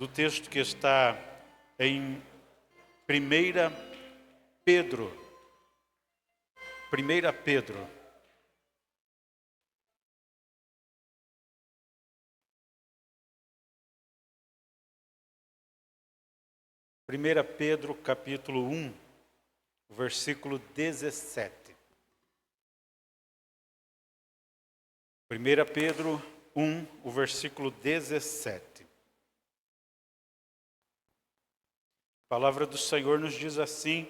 do texto que está em 1 Pedro. 1 Pedro. Pedro, capítulo 1, versículo 17. 1 Pedro 1, o versículo 17. A palavra do Senhor nos diz assim,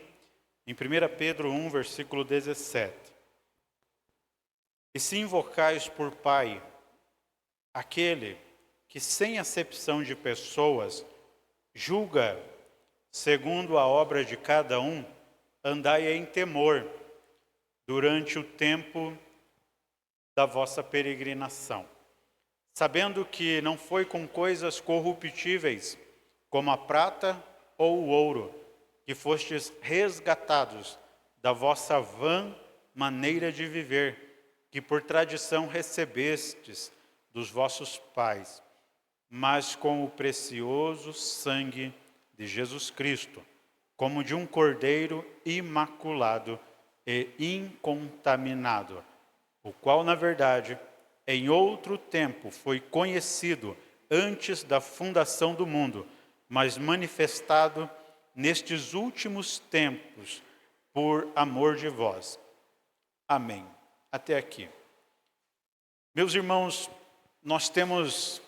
em 1 Pedro 1, versículo 17. E se invocais por Pai aquele que, sem acepção de pessoas, julga segundo a obra de cada um, andai em temor durante o tempo da vossa peregrinação, sabendo que não foi com coisas corruptíveis, como a prata ou o ouro, que fostes resgatados da vossa vã maneira de viver, que por tradição recebestes dos vossos pais, mas com o precioso sangue de Jesus Cristo, como de um cordeiro imaculado e incontaminado, o qual, na verdade, em outro tempo foi conhecido antes da fundação do mundo, mas manifestado nestes últimos tempos por amor de vós. Amém. Até aqui. Meus irmãos, nós temos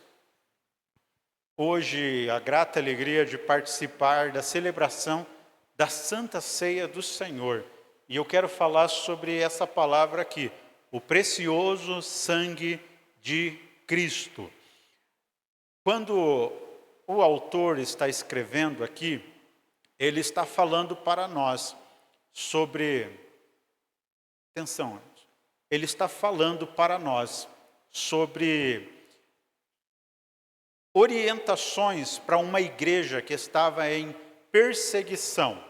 hoje a grata alegria de participar da celebração da Santa Ceia do Senhor. E eu quero falar sobre essa palavra aqui, o precioso sangue de Cristo. Quando o autor está escrevendo aqui, ele está falando para nós sobre... Atenção, ele está falando para nós sobre orientações para uma igreja que estava em perseguição.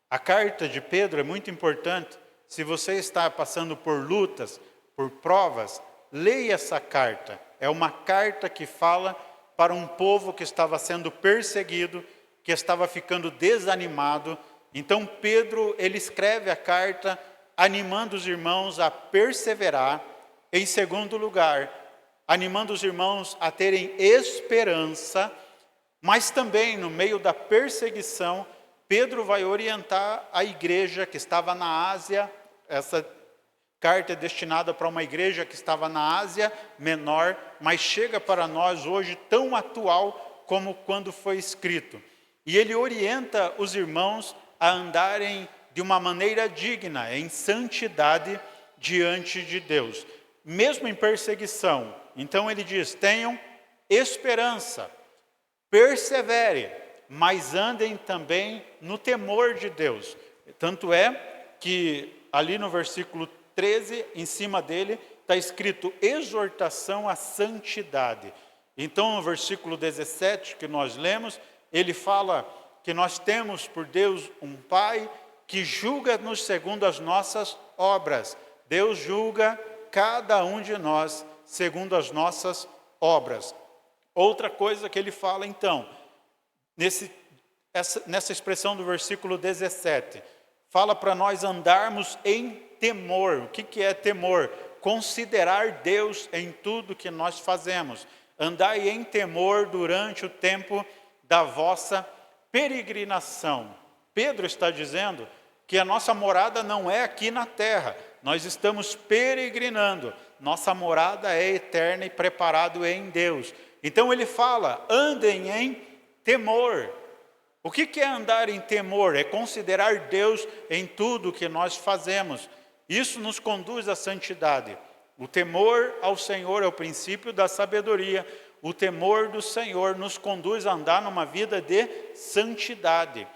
A carta de Pedro é muito importante. Se você está passando por lutas, por provas, leia essa carta. É uma carta que fala para um povo que estava sendo perseguido, que estava ficando desanimado. Então Pedro, ele escreve a carta animando os irmãos a perseverar. Em segundo lugar, animando os irmãos a terem esperança, mas também no meio da perseguição, Pedro vai orientar a igreja que estava na Ásia. Essa carta é destinada para uma igreja que estava na Ásia Menor, mas chega para nós hoje tão atual como quando foi escrito. E ele orienta os irmãos a andarem de uma maneira digna, em santidade diante de Deus, mesmo em perseguição. Então ele diz, tenham esperança, persevere, mas andem também no temor de Deus. Tanto é que ali no versículo 13, em cima dele, está escrito exortação à santidade. Então no versículo 17 que nós lemos, ele fala que nós temos por Deus um Pai que julga-nos segundo as nossas obras. Deus julga cada um de nós segundo as nossas obras. Outra coisa que ele fala então, nessa expressão do versículo 17, fala para nós andarmos em temor. O que é temor? Considerar Deus em tudo que nós fazemos. Andai em temor durante o tempo da vossa peregrinação. Pedro está dizendo que a nossa morada não é aqui na terra. Nós estamos peregrinando. Nossa morada é eterna e preparado em Deus. Então ele fala, andem em temor. O que é andar em temor? É considerar Deus em tudo que nós fazemos. Isso nos conduz à santidade. O temor ao Senhor é o princípio da sabedoria. O temor do Senhor nos conduz a andar numa vida de santidade.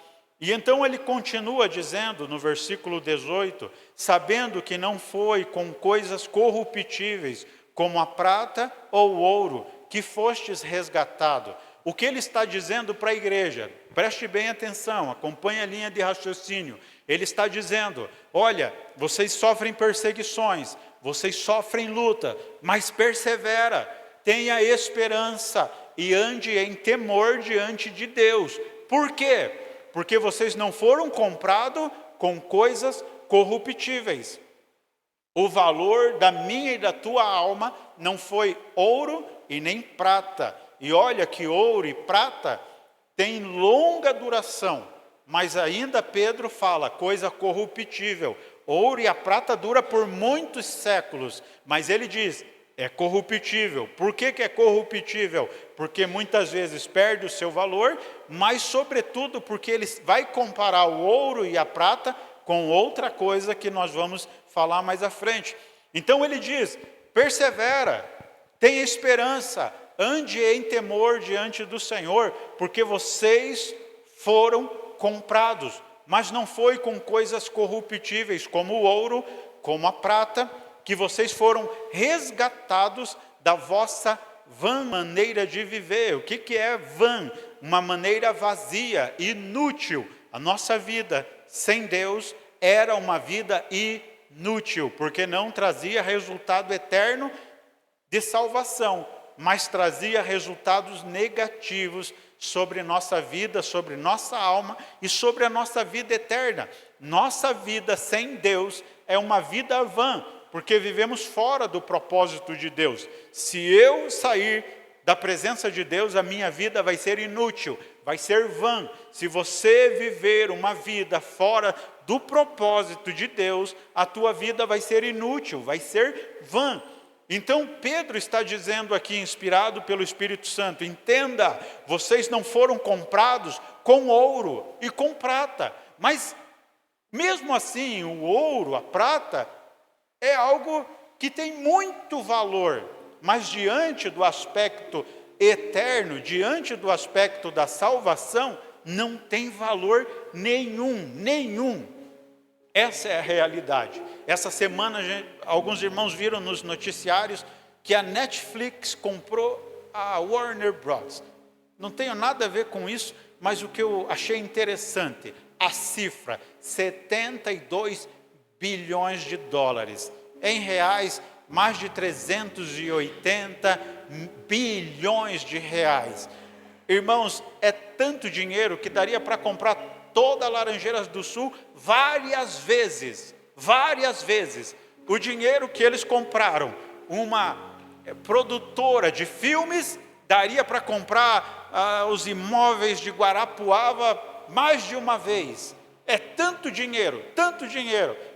E então ele continua dizendo no versículo 18, sabendo que não foi com coisas corruptíveis, como a prata ou o ouro, que fostes resgatado. O que ele está dizendo para a igreja? Preste bem atenção, acompanhe a linha de raciocínio. Ele está dizendo, olha, vocês sofrem perseguições, vocês sofrem luta, mas persevera, tenha esperança, e ande em temor diante de Deus. Por quê? Porque vocês não foram comprados com coisas corruptíveis. O valor da minha e da tua alma não foi ouro e nem prata. E olha que ouro e prata tem longa duração. Mas ainda Pedro fala, coisa corruptível. Ouro e a prata dura por muitos séculos. Mas ele diz, é corruptível. Por que é corruptível? Porque muitas vezes perde o seu valor, mas sobretudo porque ele vai comparar o ouro e a prata com outra coisa que nós vamos falar mais à frente. Então ele diz, persevera, tenha esperança, ande em temor diante do Senhor, porque vocês foram comprados, mas não foi com coisas corruptíveis, como o ouro, como a prata, que vocês foram resgatados da vossa vã maneira de viver. O que é vã? Uma maneira vazia, inútil. A nossa vida sem Deus era uma vida inútil, porque não trazia resultado eterno de salvação, mas trazia resultados negativos sobre nossa vida, sobre nossa alma e sobre a nossa vida eterna. Nossa vida sem Deus é uma vida vã, porque vivemos fora do propósito de Deus. Se eu sair da presença de Deus, a minha vida vai ser inútil, vai ser vã. Se você viver uma vida fora do propósito de Deus, a tua vida vai ser inútil, vai ser vã. Então Pedro está dizendo aqui, inspirado pelo Espírito Santo, entenda, vocês não foram comprados com ouro e com prata, mas mesmo assim o ouro, a prata, é algo que tem muito valor, mas diante do aspecto eterno, diante do aspecto da salvação, não tem valor nenhum. Essa é a realidade. Essa semana, alguns irmãos viram nos noticiários que a Netflix comprou a Warner Bros. Não tenho nada a ver com isso, mas o que eu achei interessante, a cifra, 72 bilhões de dólares. Em reais, mais de 380 bilhões de reais. Irmãos, é tanto dinheiro que daria para comprar toda a Laranjeiras do Sul várias vezes. O dinheiro que eles compraram, uma produtora de filmes, daria para comprar os imóveis de Guarapuava mais de uma vez. É tanto dinheiro.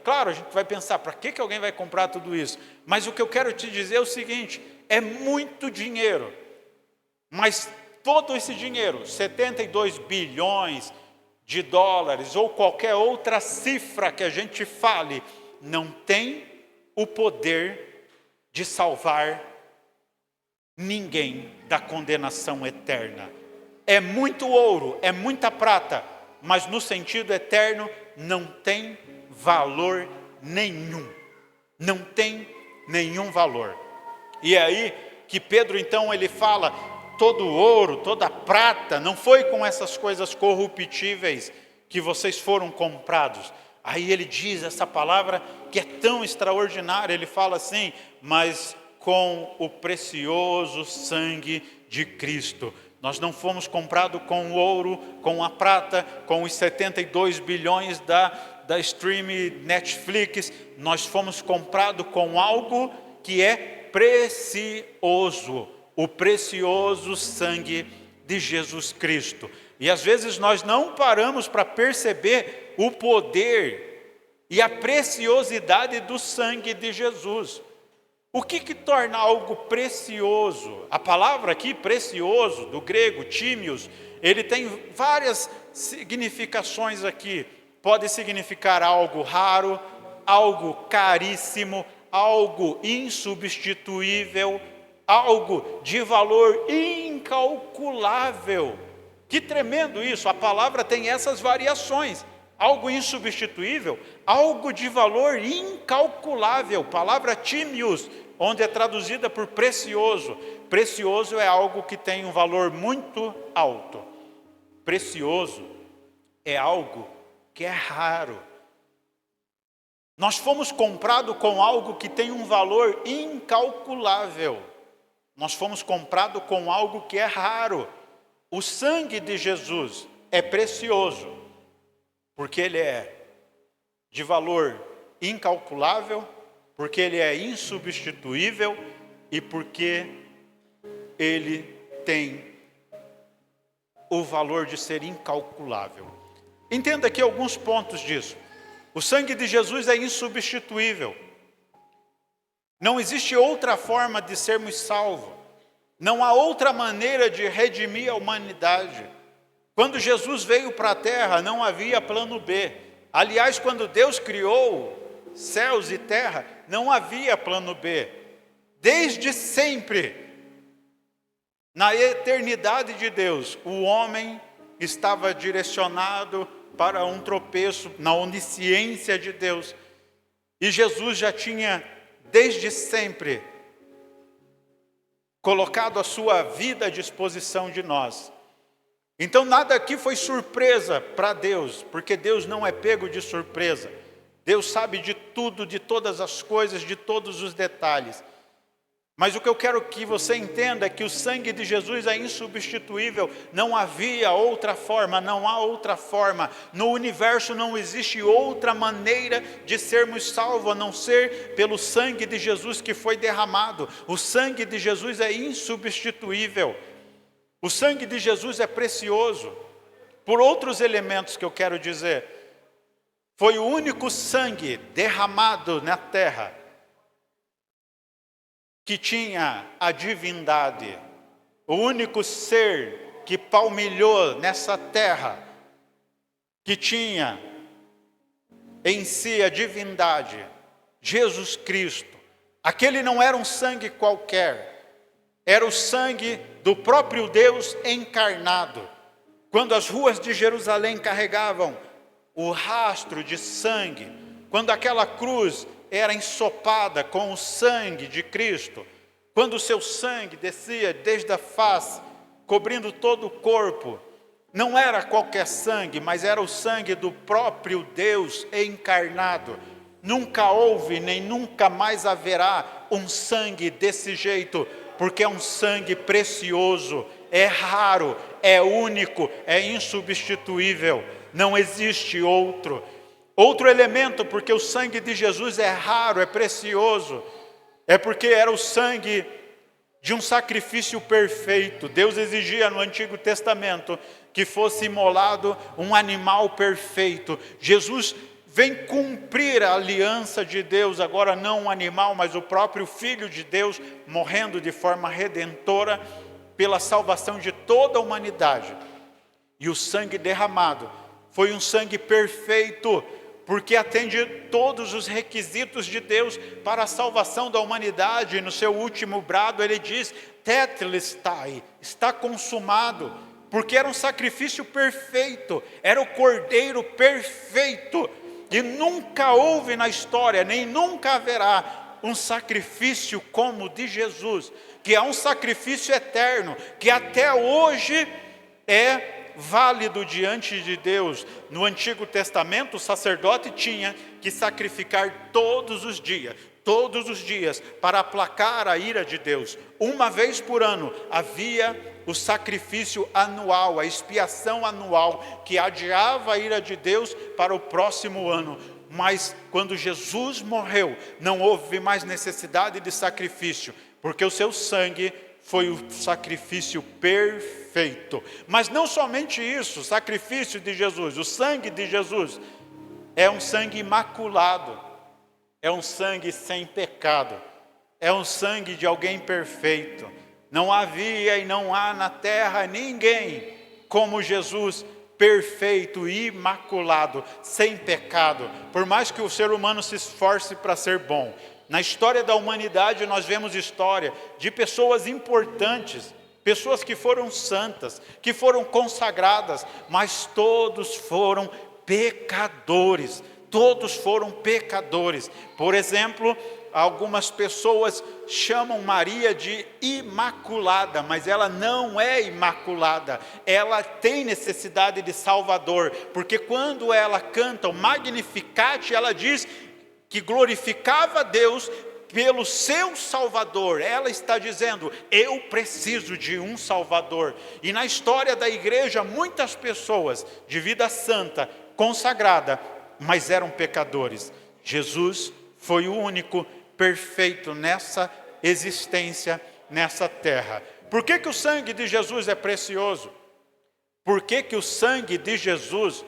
Claro, a gente vai pensar, para que alguém vai comprar tudo isso? Mas o que eu quero te dizer é o seguinte, é muito dinheiro. Mas todo esse dinheiro, 72 bilhões de dólares, ou qualquer outra cifra que a gente fale, não tem o poder de salvar ninguém da condenação eterna. É muito ouro, é muita prata, mas no sentido eterno não tem valor nenhum. Não tem nenhum valor. E é aí que Pedro então ele fala, todo ouro, toda prata, não foi com essas coisas corruptíveis que vocês foram comprados. Aí ele diz essa palavra que é tão extraordinária, ele fala assim, mas com o precioso sangue de Cristo. Nós não fomos comprados com o ouro, com a prata, com os 72 bilhões da stream Netflix. Nós fomos comprados com algo que é precioso. O precioso sangue de Jesus Cristo. E às vezes nós não paramos para perceber o poder e a preciosidade do sangue de Jesus. O que torna algo precioso? A palavra aqui, precioso, do grego, tímios, ele tem várias significações aqui. Pode significar algo raro, algo caríssimo, algo insubstituível, algo de valor incalculável. Que tremendo isso, a palavra tem essas variações. Algo insubstituível, algo de valor incalculável. Palavra tímios, onde é traduzida por precioso. Precioso é algo que tem um valor muito alto. Precioso é algo que é raro. Nós fomos comprados com algo que tem um valor incalculável. Nós fomos comprados com algo que é raro. O sangue de Jesus é precioso, porque ele é de valor incalculável, porque ele é insubstituível e porque ele tem o valor de ser incalculável. Entenda aqui alguns pontos disso. O sangue de Jesus é insubstituível. Não existe outra forma de sermos salvos. Não há outra maneira de redimir a humanidade. Quando Jesus veio para a terra, não havia plano B. Aliás, quando Deus criou céus e terra, não havia plano B. Desde sempre, na eternidade de Deus, o homem estava direcionado para um tropeço na onisciência de Deus. E Jesus já tinha, desde sempre, colocado a sua vida à disposição de nós. Então nada aqui foi surpresa para Deus, porque Deus não é pego de surpresa. Deus sabe de tudo, de todas as coisas, de todos os detalhes. Mas o que eu quero que você entenda é que o sangue de Jesus é insubstituível. Não havia outra forma, não há outra forma. No universo não existe outra maneira de sermos salvos, a não ser pelo sangue de Jesus que foi derramado. O sangue de Jesus é insubstituível. O sangue de Jesus é precioso. Por outros elementos que eu quero dizer, foi o único sangue derramado na terra que tinha a divindade, o único ser que palmilhou nessa terra, que tinha em si a divindade, Jesus Cristo. Aquele não era um sangue qualquer, era o sangue do próprio Deus encarnado. Quando as ruas de Jerusalém carregavam o rastro de sangue, quando aquela cruz era ensopada com o sangue de Cristo, quando o seu sangue descia desde a face, cobrindo todo o corpo, não era qualquer sangue, mas era o sangue do próprio Deus encarnado. Nunca houve, nem nunca mais haverá um sangue desse jeito, porque é um sangue precioso, é raro, é único, é insubstituível, não existe outro. Outro elemento, porque o sangue de Jesus é raro, é precioso, é porque era o sangue de um sacrifício perfeito. Deus exigia no Antigo Testamento que fosse imolado um animal perfeito. Jesus vem cumprir a aliança de Deus, agora não um animal, mas o próprio Filho de Deus, morrendo de forma redentora pela salvação de toda a humanidade. E o sangue derramado foi um sangue perfeito, porque atende todos os requisitos de Deus para a salvação da humanidade. No seu último brado ele diz, tetelestai, está consumado, porque era um sacrifício perfeito, era o cordeiro perfeito, e nunca houve na história, nem nunca haverá um sacrifício como o de Jesus, que é um sacrifício eterno, que até hoje é válido diante de Deus. No Antigo Testamento, o sacerdote tinha que sacrificar todos os dias, para aplacar a ira de Deus. Uma vez por ano havia o sacrifício anual, a expiação anual, que adiava a ira de Deus para o próximo ano. Mas quando Jesus morreu, não houve mais necessidade de sacrifício, porque o seu sangue foi o sacrifício perfeito. Mas não somente isso, o sacrifício de Jesus, o sangue de Jesus, é um sangue imaculado, é um sangue sem pecado, é um sangue de alguém perfeito. Não havia e não há na terra ninguém como Jesus, perfeito, imaculado, sem pecado. Por mais que o ser humano se esforce para ser bom, na história da humanidade nós vemos história de pessoas importantes, pessoas que foram santas, que foram consagradas, mas todos foram pecadores, todos foram pecadores. Por exemplo, algumas pessoas chamam Maria de imaculada, mas ela não é imaculada, ela tem necessidade de Salvador, porque quando ela canta o Magnificat, ela diz que glorificava a Deus pelo seu Salvador. Ela está dizendo, eu preciso de um Salvador. E na história da igreja, muitas pessoas de vida santa, consagrada, mas eram pecadores. Jesus foi o único perfeito nessa existência, nessa terra. Por que que o sangue de Jesus é precioso? Por que que o sangue de Jesus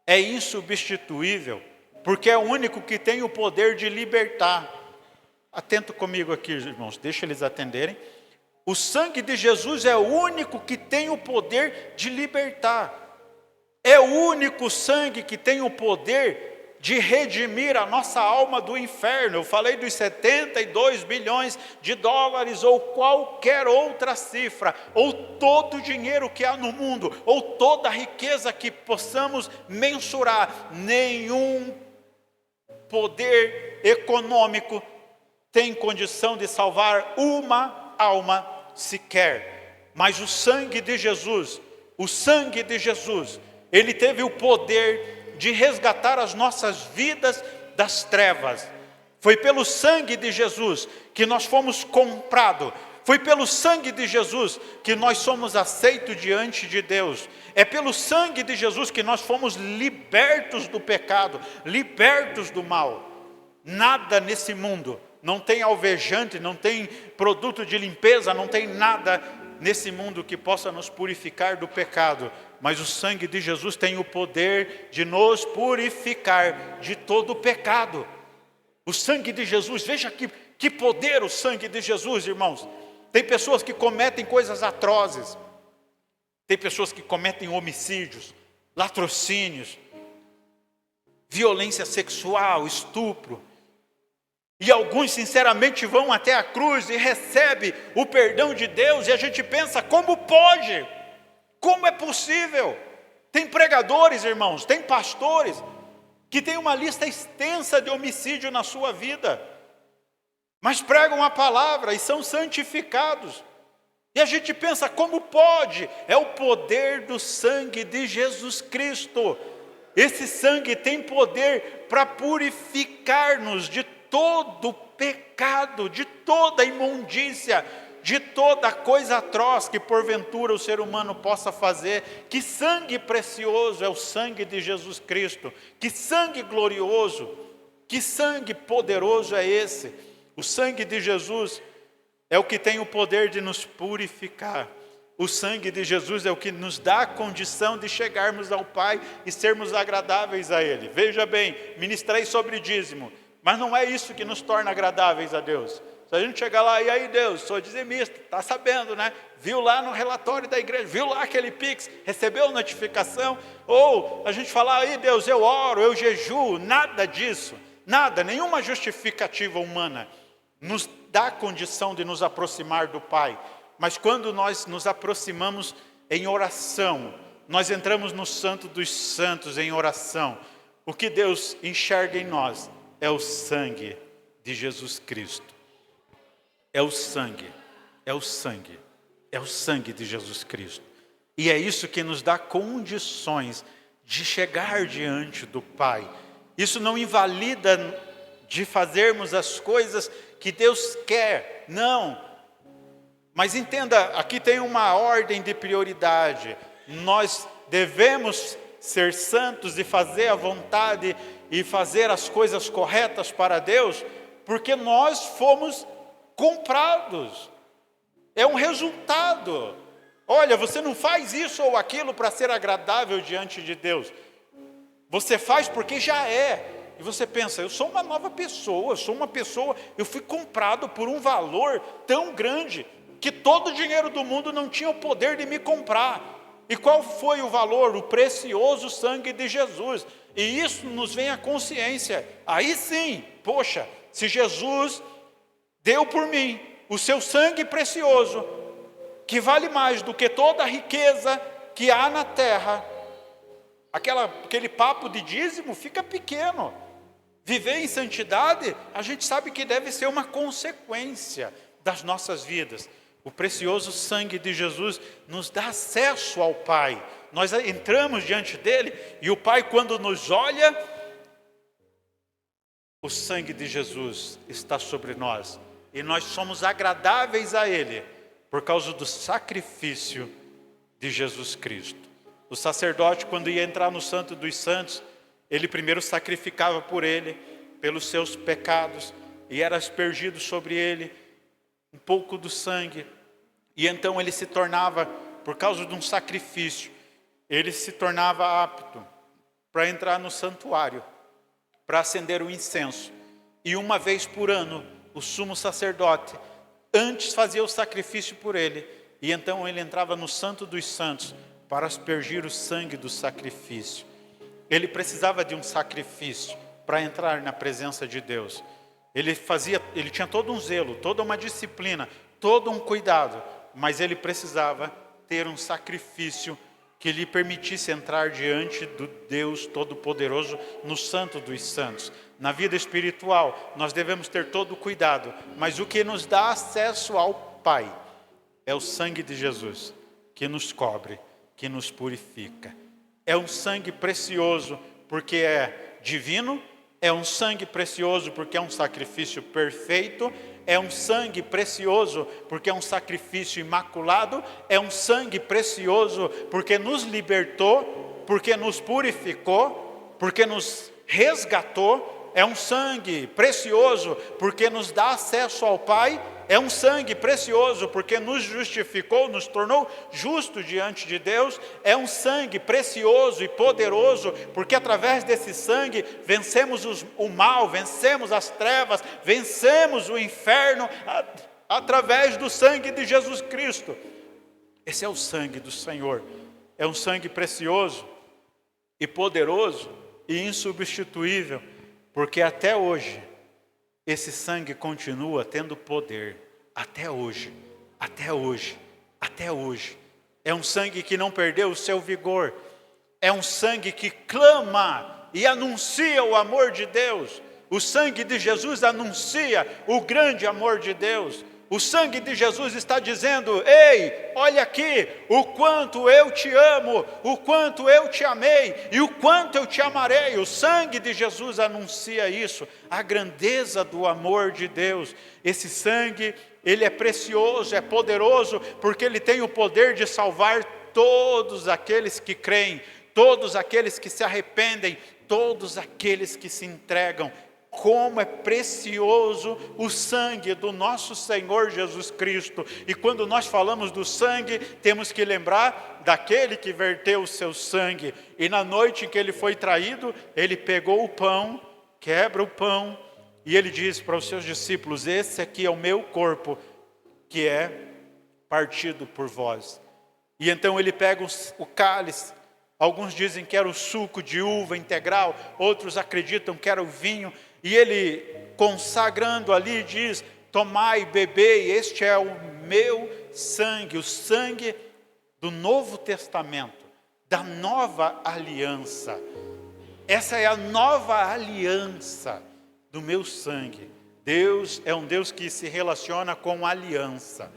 é insubstituível? Porque é o único que tem o poder de libertar. Atento comigo aqui, irmãos, deixa eles atenderem. O sangue de Jesus é o único que tem o poder de libertar. É o único sangue que tem o poder de redimir a nossa alma do inferno. Eu falei dos 72 bilhões de dólares, ou qualquer outra cifra, ou todo o dinheiro que há no mundo, ou toda a riqueza que possamos mensurar. Nenhum poder econômico tem condição de salvar uma alma sequer. Mas o sangue de Jesus, ele teve o poder de resgatar as nossas vidas das trevas. Foi pelo sangue de Jesus que nós fomos comprados. Foi pelo sangue de Jesus que nós somos aceitos diante de Deus. É pelo sangue de Jesus que nós fomos libertos do pecado, libertos do mal. Nada nesse mundo, não tem alvejante, não tem produto de limpeza, não tem nada nesse mundo que possa nos purificar do pecado. Mas o sangue de Jesus tem o poder de nos purificar de todo o pecado. O sangue de Jesus, veja que poder o sangue de Jesus, irmãos. Tem pessoas que cometem coisas atrozes. Tem pessoas que cometem homicídios, latrocínios, violência sexual, estupro. E alguns sinceramente vão até a cruz e recebem o perdão de Deus. E a gente pensa, como pode? Como é possível? Tem pregadores, irmãos, tem pastores que têm uma lista extensa de homicídio na sua vida, mas pregam a palavra e são santificados. E a gente pensa, como pode? É o poder do sangue de Jesus Cristo. Esse sangue tem poder para purificar-nos de todo pecado, de toda imundícia, de toda coisa atroz que porventura o ser humano possa fazer. Que sangue precioso é o sangue de Jesus Cristo, que sangue glorioso, que sangue poderoso é esse. O sangue de Jesus é o que tem o poder de nos purificar. O sangue de Jesus é o que nos dá a condição de chegarmos ao Pai e sermos agradáveis a Ele. Veja bem, ministrei sobre dízimo, mas não é isso que nos torna agradáveis a Deus. Se a gente chegar lá, e aí Deus, sou dizimista, está sabendo, né? Viu lá no relatório da igreja, viu lá aquele Pix, recebeu notificação, ou a gente falar, aí Deus, eu oro, eu jejuo, nada disso, nada, nenhuma justificativa humana nos dá condição de nos aproximar do Pai. Mas quando nós nos aproximamos em oração, nós entramos no Santo dos Santos em oração, o que Deus enxerga em nós é o sangue de Jesus Cristo. É o sangue, é o sangue, é o sangue de Jesus Cristo. E é isso que nos dá condições de chegar diante do Pai. Isso não invalida de fazermos as coisas que Deus quer, não. Mas entenda, aqui tem uma ordem de prioridade. Nós devemos ser santos e fazer a vontade e fazer as coisas corretas para Deus, porque nós fomos comprados. É um resultado. Olha, você não faz isso ou aquilo para ser agradável diante de Deus. Você faz porque já é. E você pensa, eu sou uma nova pessoa, eu fui comprado por um valor tão grande que todo o dinheiro do mundo não tinha o poder de me comprar. E qual foi o valor? O precioso sangue de Jesus. E isso nos vem à consciência. Aí sim, poxa, se Jesus deu por mim o seu sangue precioso, que vale mais do que toda a riqueza que há na terra, aquele papo de dízimo fica pequeno. Viver em santidade, a gente sabe que deve ser uma consequência das nossas vidas. O precioso sangue de Jesus nos dá acesso ao Pai. Nós entramos diante dele e o Pai, quando nos olha, o sangue de Jesus está sobre nós. E nós somos agradáveis a Ele por causa do sacrifício de Jesus Cristo. O sacerdote, quando ia entrar no Santo dos Santos, ele primeiro sacrificava por ele, pelos seus pecados, e era aspergido sobre ele um pouco do sangue. E então ele se tornava, por causa de um sacrifício, ele se tornava apto para entrar no santuário, para acender o incenso. E uma vez por ano, o sumo sacerdote, antes fazia o sacrifício por ele, e então ele entrava no Santo dos Santos para aspergir o sangue do sacrifício. Ele precisava de um sacrifício para entrar na presença de Deus. Ele tinha todo um zelo, toda uma disciplina, todo um cuidado, mas ele precisava ter um sacrifício que lhe permitisse entrar diante do Deus Todo-Poderoso no Santo dos Santos. Na vida espiritual, nós devemos ter todo o cuidado, mas o que nos dá acesso ao Pai é o sangue de Jesus, que nos cobre, que nos purifica. É um sangue precioso, porque é divino, é um sangue precioso, porque é um sacrifício perfeito, é um sangue precioso, porque é um sacrifício imaculado, é um sangue precioso, porque nos libertou, porque nos purificou, porque nos resgatou. É um sangue precioso, porque nos dá acesso ao Pai. É um sangue precioso, porque nos justificou, nos tornou justos diante de Deus. É um sangue precioso e poderoso, porque através desse sangue vencemos o mal, vencemos as trevas, vencemos o inferno, através do sangue de Jesus Cristo. Esse é o sangue do Senhor. É um sangue precioso e poderoso e insubstituível, porque até hoje esse sangue continua tendo poder, até hoje, até hoje, até hoje. É um sangue que não perdeu o seu vigor, é um sangue que clama e anuncia o amor de Deus. O sangue de Jesus anuncia o grande amor de Deus. O sangue de Jesus está dizendo: ei, olha aqui, o quanto eu te amo, o quanto eu te amei e o quanto eu te amarei. O sangue de Jesus anuncia isso, a grandeza do amor de Deus. Esse sangue, ele é precioso, é poderoso, porque ele tem o poder de salvar todos aqueles que creem, todos aqueles que se arrependem, todos aqueles que se entregam. Como é precioso o sangue do nosso Senhor Jesus Cristo. E quando nós falamos do sangue, temos que lembrar daquele que verteu o seu sangue. E na noite em que ele foi traído, ele pegou o pão, quebra o pão, e ele diz para os seus discípulos: esse aqui é o meu corpo, que é partido por vós. E então ele pega o cálice. Alguns dizem que era o suco de uva integral, outros acreditam que era o vinho. E ele, consagrando ali, diz: tomai e bebei, este é o meu sangue, o sangue do Novo Testamento, da nova aliança. Essa é a nova aliança do meu sangue. Deus é um Deus que se relaciona com aliança.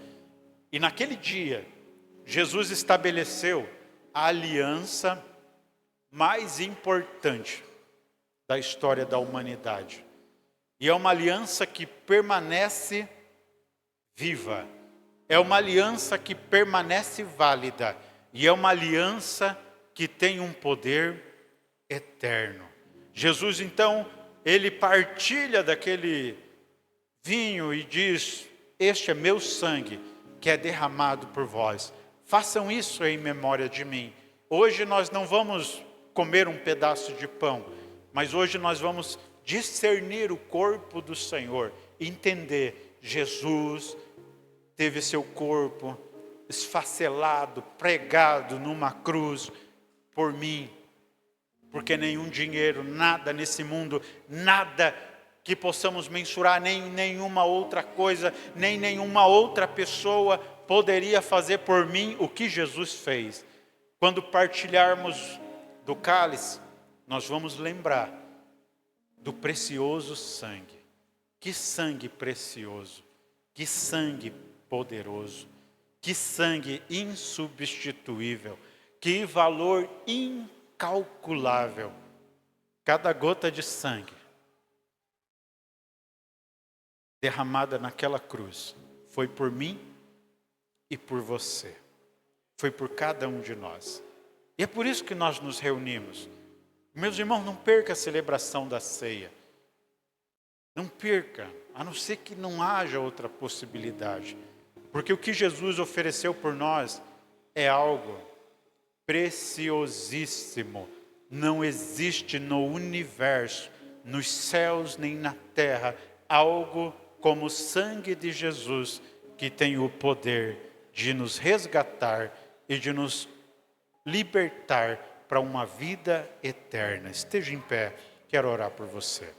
E naquele dia, Jesus estabeleceu a aliança mais importante da história da humanidade. E é uma aliança que permanece viva. É uma aliança que permanece válida. E é uma aliança que tem um poder eterno. Jesus, então, ele partilha daquele vinho e diz: este é meu sangue, que é derramado por vós. Façam isso em memória de mim. Hoje nós não vamos comer um pedaço de pão, mas hoje nós vamos discernir o corpo do Senhor, entender: Jesus teve seu corpo esfacelado, pregado numa cruz por mim, porque nenhum dinheiro, nada nesse mundo, nada que possamos mensurar, nem nenhuma outra coisa, nem nenhuma outra pessoa poderia fazer por mim o que Jesus fez. Quando partilharmos do cálice, nós vamos lembrar do precioso sangue. Que sangue precioso, que sangue poderoso, que sangue insubstituível, que valor incalculável. Cada gota de sangue derramada naquela cruz foi por mim e por você. Foi por cada um de nós. E é por isso que nós nos reunimos. Meus irmãos, não perca a celebração da ceia. Não perca, a não ser que não haja outra possibilidade. Porque o que Jesus ofereceu por nós é algo preciosíssimo. Não existe no universo, nos céus nem na terra, algo como o sangue de Jesus, que tem o poder de nos resgatar e de nos libertar para uma vida eterna. Esteja em pé, quero orar por você.